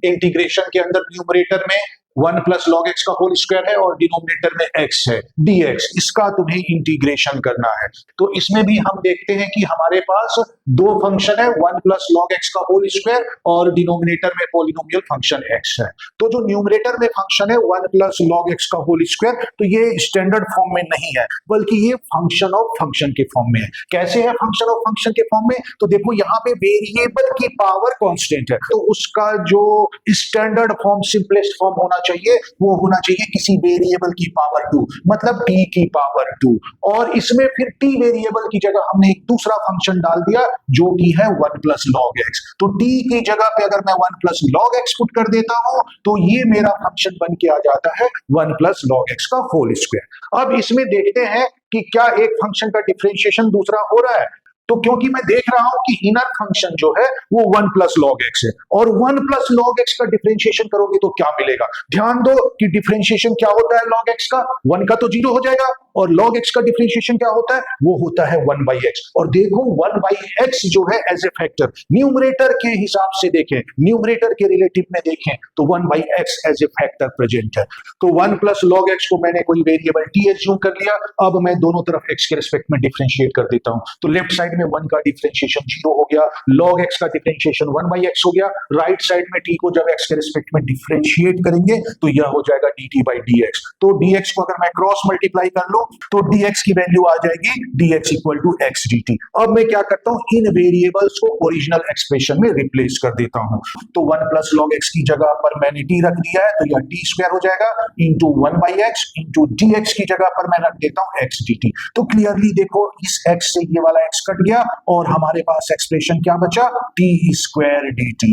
Integration के अंदर numerator में 1 प्लस लॉग एक्स का होल स्क्वायर है और डिनोमिनेटर में x है dx, इसका तुम्हें इंटीग्रेशन करना है। तो इसमें भी हम देखते हैं कि हमारे पास दो फंक्शन है, 1 प्लस लॉग एक्स का होल स्क्वायर और डिनोमिनेटर में पॉलिनोमियल फंक्शन x है। तो जो न्यूमरेटर में फंक्शन है 1 प्लस लॉग एक्स का होल स्क्वायर, तो ये स्टैंडर्ड फॉर्म में नहीं है, बल्कि ये फंक्शन ऑफ फंक्शन के फॉर्म में है। कैसे है फंक्शन ऑफ फंक्शन के फॉर्म में? तो देखो यहाँ पे वेरिएबल की पावर कांस्टेंट है, तो उसका जो स्टैंडर्ड फॉर्म, सिंपलेस्ट फॉर्म होना चाहिए, वो होना चाहिए किसी वेरिएबल की पावर 2, मतलब t की पावर 2। और इसमें फिर t वेरिएबल की जगह हमने एक दूसरा फंक्शन डाल दिया जो कि है 1 प्लस लॉग एक्स। तो t की जगह पे अगर मैं 1 प्लस लॉग एक्स पुट कर देता हूं तो ये मेरा फंक्शन बन के आ जाता है 1 प्लस लॉग एक्स का होल स्क्वायर। अब इसमें देखते हैं कि क्या एक फंक्शन का डिफरेंशिएशन दूसरा हो रहा है। तो क्योंकि मैं देख रहा हूं कि इनर फंक्शन जो है वो 1 प्लस लॉग एक्स है और 1 प्लस लॉग एक्स का डिफरेंशिएशन करोगे तो क्या मिलेगा? ध्यान दो कि डिफरेंशिएशन क्या होता है लॉग एक्स का, 1 का तो 0 हो जाएगा, और log x का डिफरेंशिएशन क्या होता है? वो होता है 1 by x। और देखो 1 by x जो है एज ए फैक्टर, न्यूमरेटर के हिसाब से देखें, न्यूमरेटर के रिलेटिव में देखें तो 1 by x as a factor present है। तो 1 प्लस log x को मैंने कोई वेरिएबल t एज्यूम कर लिया, अब मैं दोनों तरफ x के रिस्पेक्ट में डिफरेंशिएट कर देता हूं। तो लेफ्ट साइड में 1 का डिफरेंशिएशन 0 हो गया, log x का डिफरेंशिएशन 1 by x हो गया, राइट साइड में t को जब x के रिस्पेक्ट में डिफरेंशिएट करेंगे तो यह हो जाएगा dt by dx। तो dx को अगर मैं क्रॉस मल्टीप्लाई कर लूं तो dx की वैल्यू आ जाएगी dx equal to x dt। अब मैं क्या करता हूं, इन वेरिएबल्स को ओरिजिनल एक्सप्रेशन में रिप्लेस कर देता हूं। तो 1 प्लस लॉग x की जगह पर मैंने t रख दिया है, तो यह t स्क्वायर हो जाएगा into 1 by x into dx की जगह पर मैं रख देता हूं x dt। तो क्लियरली देखो इस x से ये वाला x कट गया और हमारे पास एक्सप्रेशन क्या बचा, t स्क्वायर dt।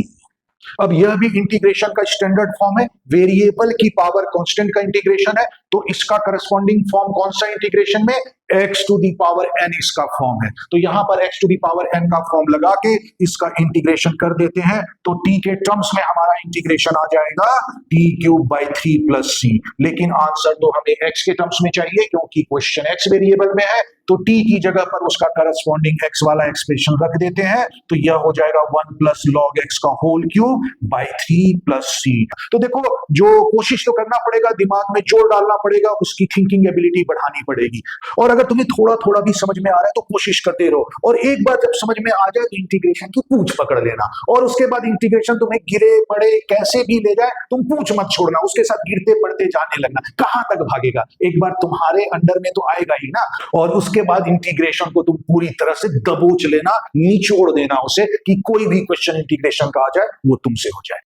अब यह भी इंटीग्रेशन का स्टैंडर्ड फॉर्म है, वेरिएबल की पावर कांस्टेंट का इंटीग्रेशन है, तो इसका करस्पॉन्डिंग फॉर्म कौन सा इंटीग्रेशन में, x to the power n इसका फॉर्म है। तो यहां पर x to the power n का फॉर्म लगा के इसका इंटीग्रेशन कर देते हैं, तो t के टर्म्स में हमारा इंटीग्रेशन आ जाएगा t cube by 3 plus c। लेकिन आंसर तो हमें x के टर्म्स में चाहिए क्योंकि क्वेश्चन x वेरिएबल में है, तो t की जगह पर उसका करस्पॉन्डिंग x वाला एक्सप्रेशन रख देते हैं, तो यह हो जाएगा 1 प्लस लॉग x का whole cube by 3 plus c। तो देखो जो कोशिश तो करना पड़ेगा, दिमाग में जोर डालना पड़ेगा, उसकी थिंकिंग एबिलिटी बढ़ानी पड़ेगी। और अगर तुम्हें थोड़ा थोड़ा भी समझ में आ रहा है तो कोशिश करते रहो, और एक बार जब समझ में आ जाए तो इंटीग्रेशन की पूंछ पकड़ लेना, और उसके बाद इंटीग्रेशन तुम्हें गिरे पड़े कैसे भी ले जाए, तुम पूंछ मत छोड़ना, उसके साथ गिरते पड़ते जाने लगना। कहां तक भागेगा, एक बार तुम्हारे अंडर में तो आएगा ही ना। और उसके बाद इंटीग्रेशन को तुम पूरी तरह से दबोच लेना, निचोड़ देना उसे, कि कोई भी क्वेश्चन इंटीग्रेशन का आ जाए वो तुमसे हो जाए।